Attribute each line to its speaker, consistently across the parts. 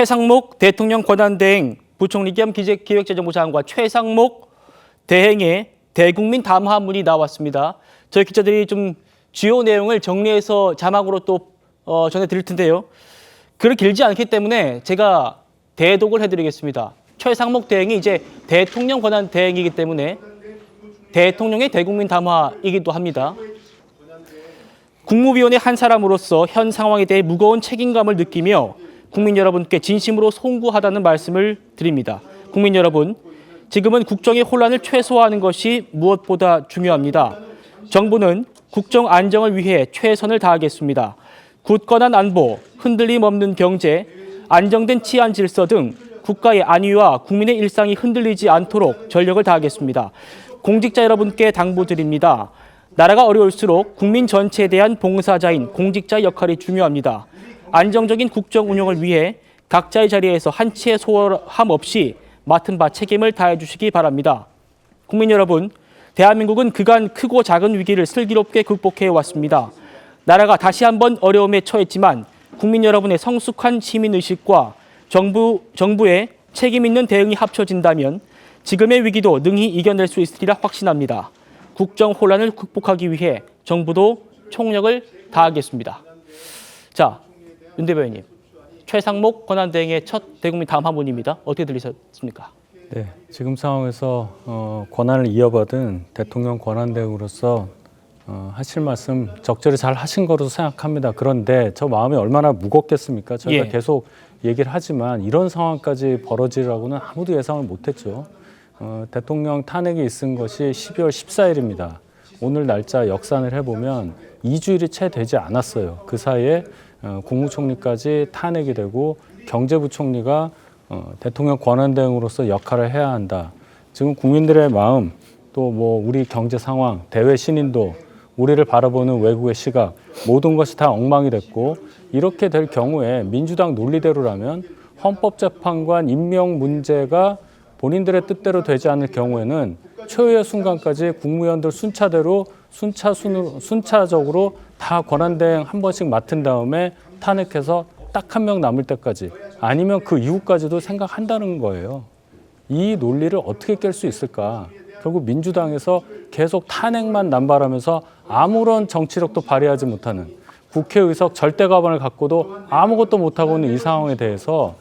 Speaker 1: 최상목 대통령 권한대행 부총리 겸 기획재정부 장관 최상목 대행의 대국민 담화문이 나왔습니다. 저희 기자들이 좀 주요 내용을 정리해서 자막으로 또 전해드릴 텐데요. 글이 길지 않기 때문에 제가 대독을 해드리겠습니다. 최상목 대행이 이제 대통령 권한 대행이기 때문에 대통령의 대국민 담화이기도 합니다. 국무위원의 한 사람으로서 현 상황에 대해 무거운 책임감을 느끼며 국민 여러분께 진심으로 송구하다는 말씀을 드립니다. 국민 여러분, 지금은 국정의 혼란을 최소화하는 것이 무엇보다 중요합니다. 정부는 국정 안정을 위해 최선을 다하겠습니다. 굳건한 안보, 흔들림 없는 경제, 안정된 치안 질서 등 국가의 안위와 국민의 일상이 흔들리지 않도록 전력을 다하겠습니다. 공직자 여러분께 당부드립니다. 나라가 어려울수록 국민 전체에 대한 봉사자인 공직자의 역할이 중요합니다. 안정적인 국정 운영을 위해 각자의 자리에서 한치의 소홀함 없이 맡은 바 책임을 다해 주시기 바랍니다. 국민 여러분, 대한민국은 그간 크고 작은 위기를 슬기롭게 극복해 왔습니다. 나라가 다시 한번 어려움에 처했지만 국민 여러분의 성숙한 시민의식과 정부의 책임 있는 대응이 합쳐진다면 지금의 위기도 능히 이겨낼 수 있으리라 확신합니다. 국정 혼란을 극복하기 위해 정부도 총력을 다하겠습니다. 자, 윤 대변인, 최상목 권한대행의 첫 대국민 담화문입니다. 어떻게 들리셨습니까?
Speaker 2: 네, 지금 상황에서 권한을 이어받은 대통령 권한대행으로서 하실 말씀 적절히 잘 하신 거로 생각합니다. 그런데 저 마음이 얼마나 무겁겠습니까? 저희가 계속 얘기를 하지만 이런 상황까지 벌어지라고는 아무도 예상을 못했죠. 대통령 탄핵이 있은 것이 12월 14일입니다. 오늘 날짜 역산을 해보면 2주일이 채 되지 않았어요. 그 사이에 국무총리까지 탄핵이 되고 경제부총리가 대통령 권한대행으로서 역할을 해야 한다. 지금 국민들의 마음, 또 뭐 우리 경제 상황, 대외 신인도, 우리를 바라보는 외국의 시각, 모든 것이 다 엉망이 됐고 이렇게 될 경우에 민주당 논리대로라면 헌법재판관 임명 문제가 본인들의 뜻대로 되지 않을 경우에는 최후의 순간까지 국무위원들 순차적으로 다 권한대행 한 번씩 맡은 다음에 탄핵해서 딱 한 명 남을 때까지 아니면 그 이후까지도 생각한다는 거예요. 이 논리를 어떻게 깰 수 있을까? 결국 민주당에서 계속 탄핵만 남발하면서 아무런 정치력도 발휘하지 못하는 국회의석 절대 과반을 갖고도 아무것도 못하고 있는 이 상황에 대해서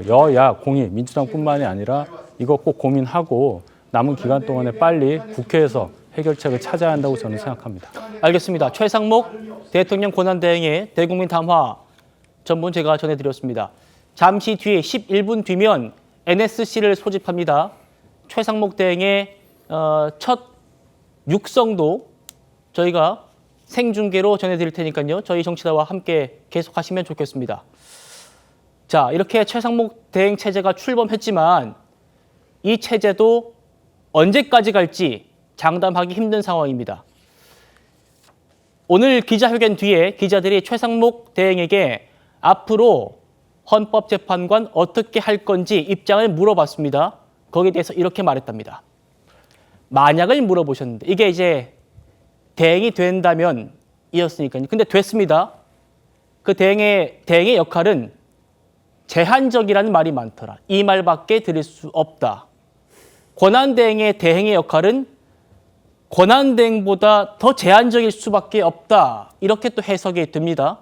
Speaker 2: 여야 공의, 민주당뿐만이 아니라 이거 꼭 고민하고 남은 기간 동안에 빨리 국회에서 해결책을 찾아야 한다고 저는 생각합니다.
Speaker 1: 알겠습니다. 최상목 대통령 권한대행의 대국민 담화 전문 제가 전해드렸습니다. 잠시 뒤에 11분 뒤면 NSC를 소집합니다. 최상목 대행의 첫 육성도 저희가 생중계로 전해드릴 테니까요. 저희 정치다와 함께 계속하시면 좋겠습니다. 자, 이렇게 최상목 대행 체제가 출범했지만 이 체제도 언제까지 갈지 장담하기 힘든 상황입니다. 오늘 기자회견 뒤에 기자들이 최상목 대행에게 앞으로 헌법재판관 어떻게 할 건지 입장을 물어봤습니다. 거기에 대해서 이렇게 말했답니다. 만약을 물어보셨는데 이게 이제 대행이 된다면 이었으니까요. 근데 됐습니다. 그 대행의 역할은 제한적이라는 말이 많더라. 이 말밖에 드릴 수 없다. 권한대행의 역할은 권한대행보다 더 제한적일 수밖에 없다. 이렇게 또 해석이 됩니다.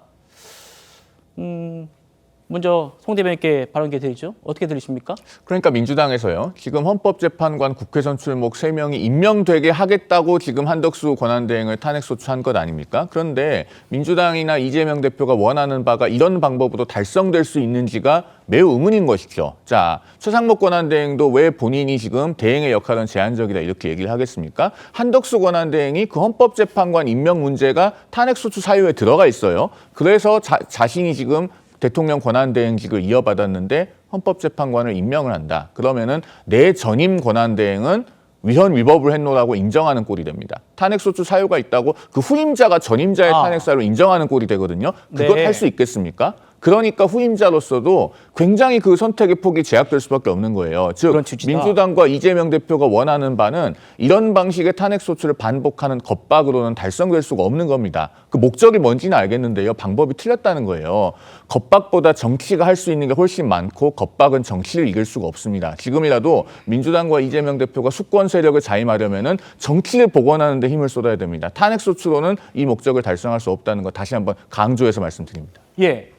Speaker 1: 먼저 송 대변인께 발언 기회 드리죠. 어떻게 들으십니까?
Speaker 3: 그러니까 민주당에서요. 지금 헌법재판관 국회 선출목 3명이 임명되게 하겠다고 지금 한덕수 권한대행을 탄핵소추한 것 아닙니까? 그런데 민주당이나 이재명 대표가 원하는 바가 이런 방법으로 달성될 수 있는지가 매우 의문인 것이죠. 자, 최상목 권한대행도 왜 본인이 지금 대행의 역할은 제한적이다 이렇게 얘기를 하겠습니까? 한덕수 권한대행이 그 헌법재판관 임명 문제가 탄핵소추 사유에 들어가 있어요. 그래서 자신이 지금 대통령 권한대행직을 이어받았는데 헌법재판관을 임명을 한다. 그러면은 내 전임 권한대행은 위헌 위법을 했노라고 인정하는 꼴이 됩니다. 탄핵소추 사유가 있다고 그 후임자가 전임자의 탄핵 사유를 인정하는 꼴이 되거든요. 그걸 할 수 있겠습니까? 그러니까 후임자로서도 굉장히 그 선택의 폭이 제약될 수밖에 없는 거예요. 즉
Speaker 1: 그런 취지다.
Speaker 3: 민주당과 이재명 대표가 원하는 바는 이런 방식의 탄핵소추를 반복하는 겁박으로는 달성될 수가 없는 겁니다. 그 목적이 뭔지는 알겠는데요. 방법이 틀렸다는 거예요. 겁박보다 정치가 할 수 있는 게 훨씬 많고 겁박은 정치를 이길 수가 없습니다. 지금이라도 민주당과 이재명 대표가 수권 세력을 자임하려면은 정치를 복원하는 데 힘을 쏟아야 됩니다. 탄핵소추로는 이 목적을 달성할 수 없다는 거 다시 한번 강조해서 말씀드립니다.
Speaker 1: 예,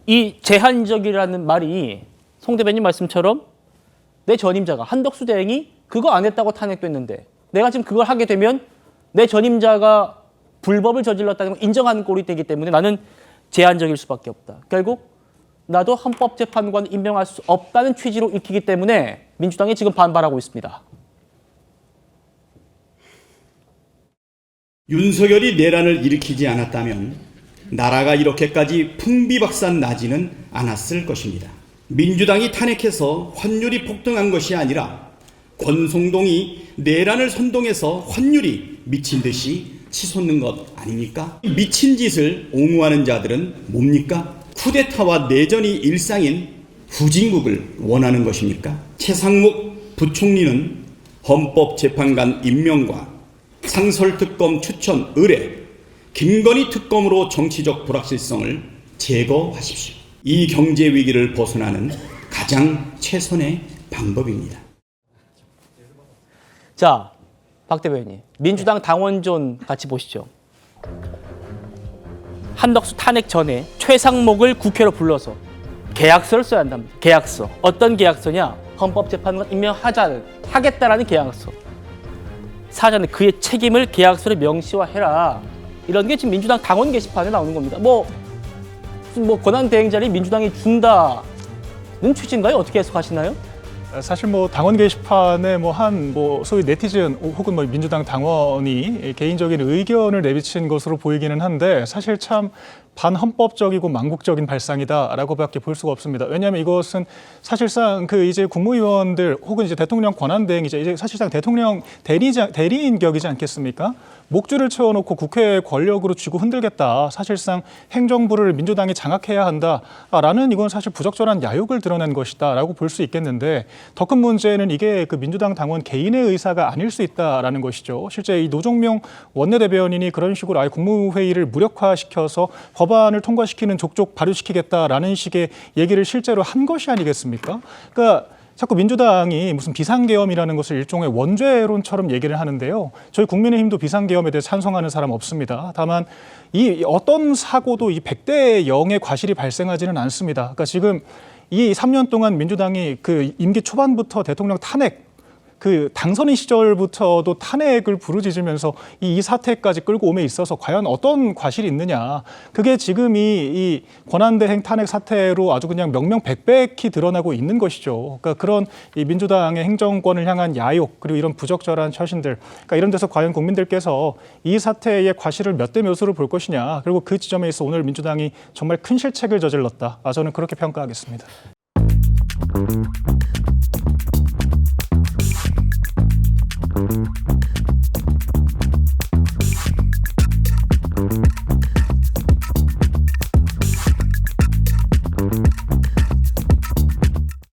Speaker 1: 이 제한적이라는 말이 송 대변인 말씀처럼 내 전임자가 한덕수 대행이 그거 안 했다고 탄핵됐는데 내가 지금 그걸 하게 되면 내 전임자가 불법을 저질렀다는 걸 인정하는 꼴이 되기 때문에 나는 제한적일 수밖에 없다. 결국 나도 헌법재판관 임명할 수 없다는 취지로 읽히기 때문에 민주당이 지금 반발하고 있습니다.
Speaker 4: 윤석열이 내란을 일으키지 않았다면 나라가 이렇게까지 풍비박산 나지는 않았을 것입니다. 민주당이 탄핵해서 환율이 폭등한 것이 아니라 권성동이 내란을 선동해서 환율이 미친 듯이 치솟는 것 아닙니까? 미친 짓을 옹호하는 자들은 뭡니까? 쿠데타와 내전이 일상인 후진국을 원하는 것입니까? 최상목 부총리는 헌법재판관 임명과 상설특검 추천 의뢰, 김건희 특검으로 정치적 불확실성을 제거하십시오. 이 경제 위기를 벗어나는 가장 최선의 방법입니다.
Speaker 1: 자, 박 대변인, 민주당 당원전 같이 보시죠. 한덕수 탄핵 전에 최상목을 국회로 불러서 계약서를 써야 한답니다. 계약서. 어떤 계약서냐? 헌법재판관 임명하겠다라는 계약서. 사전에 그의 책임을 계약서를 명시화해라. 이런 게 지금 민주당 당원 게시판에 나오는 겁니다. 뭐 권한 대행자를 민주당이 준다는 취지인가요? 어떻게 해석하시나요?
Speaker 5: 사실 당원 게시판에 소위 네티즌 혹은 민주당 당원이 개인적인 의견을 내비친 것으로 보이기는 한데 사실 참 반헌법적이고 망국적인 발상이다라고밖에 볼 수가 없습니다. 왜냐하면 이것은 사실상 이제 국무위원들 혹은 이제 대통령 권한대행이자 이제 사실상 대통령 대리인 격이지 않겠습니까? 목줄을 채워놓고 국회 권력으로 쥐고 흔들겠다. 사실상 행정부를 민주당이 장악해야 한다라는 이건 사실 부적절한 야욕을 드러낸 것이다라고 볼 수 있겠는데 더 큰 문제는 이게 그 민주당 당원 개인의 의사가 아닐 수 있다라는 것이죠. 실제 이 노종명 원내대변인이 그런 식으로 아예 국무회의를 무력화시켜서 법안을 통과시키는 족족 발효시키겠다라는 식의 얘기를 실제로 한 것이 아니겠습니까? 그러니까 자꾸 민주당이 무슨 비상계엄이라는 것을 일종의 원죄론처럼 얘기를 하는데요. 저희 국민의힘도 비상계엄에 대해 찬성하는 사람 없습니다. 다만 이 어떤 사고도 이 100대 0의 과실이 발생하지는 않습니다. 그러니까 지금 이 3년 동안 민주당이 그 임기 초반부터 대통령 탄핵 당선인 시절부터도 탄핵을 부르짖으면서 이 사태까지 끌고 오에 있어서 과연 어떤 과실이 있느냐. 그게 지금 이 권한대행 탄핵 사태로 아주 그냥 명명백백히 드러나고 있는 것이죠. 그러니까 그런 이 민주당의 행정권을 향한 야욕 그리고 이런 부적절한 처신들. 그러니까 이런 데서 과연 국민들께서 이 사태의 과실을 몇 대 몇으로 볼 것이냐. 그리고 그 지점에 있어 오늘 민주당이 정말 큰 실책을 저질렀다. 저는 그렇게 평가하겠습니다.